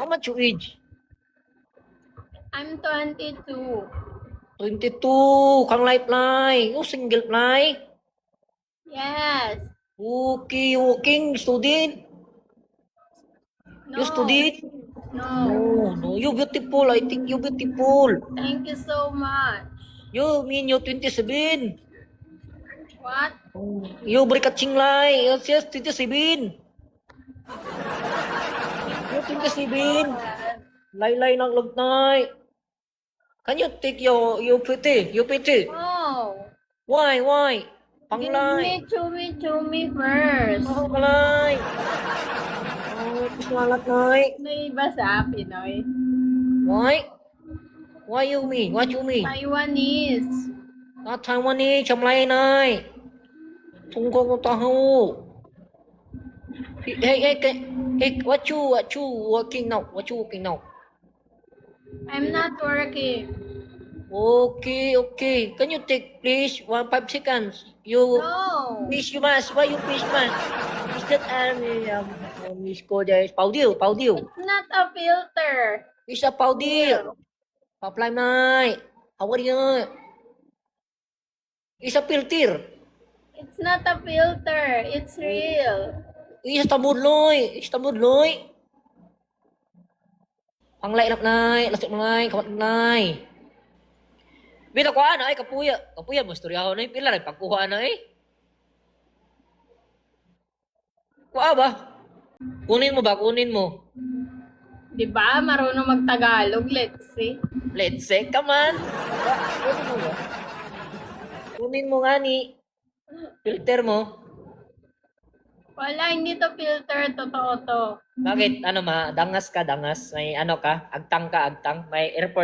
How much your age? I'm 22. 22. Kang life nai. You single nai. Yes. Okay, working student. You No. student? No. No, no. You beautiful. I think you beautiful. Thank you so much. You mean you 27. What? You break a chinglay. Yes, yes, 27. You 27. Laylay ng lagnay. Can you take your PT? Your PT? Oh. Why? Why? Give Panglay. me chumi first. Oh, malay. Oh, kuslalat nay. May iba sa Pinoy. Why? Why you mean? What you mean? Taiwanese. Taiwanese chamlay nay. Tungkol ko tahu. Hey, what you working now? What you working now? I'm not working. Okay, okay. Can you take please 5 seconds? You No. please you must. Why you please must? Is that Miss Koday? Paudio, Paudio. It's not a filter. It's a Paudio. Apply my. How are you? It's a filter. It's not a filter. It's real. It's tamudloy. It's tamudloy. Panglay nak nai, lasik nai, kamat nai. Bila ko ana ay kapuya. Kapuya mo istoryaho na pila ray pagkuha na eh. Kuha ba? Kunin mo ba? Kunin mo. Di ba? Marunong mag-Tagalog. Let's see. Let's say, come on. Kunin mo ba? Kunin mo nga ni. Filter mo. Wala, hindi to filter. Totoo to. Bakit? Ano ma? Dangas ka, dangas. May ano ka? Agtang ka, agtang. May airport.